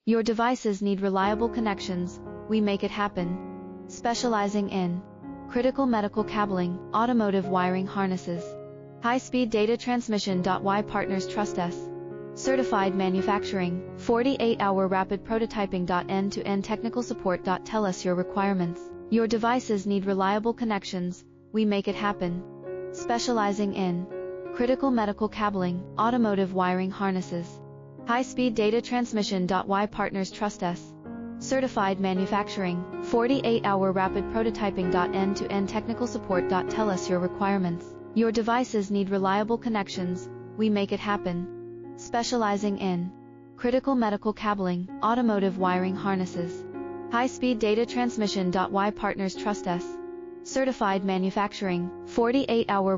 Your devices need reliable connections, we make it happen. Specializing in critical medical cabling, automotive wiring harnesses, high-speed data transmission. Y Partners trust us. Certified manufacturing, 48-hour rapid prototyping. End-to-end technical support. Tell us your requirements. Your devices need reliable connections, we make it happen. Specializing in critical medical cabling, automotive wiring harnesses, high-speed data transmission. Y Partners trust us. Certified manufacturing, 48-hour rapid prototyping. End-to-end technical support. Tell us your requirements. Your devices need reliable connections, we make it happen. Specializing in critical medical cabling, automotive wiring harnesses, high-speed data transmission. Y Partners trust us. Certified manufacturing, 48-hour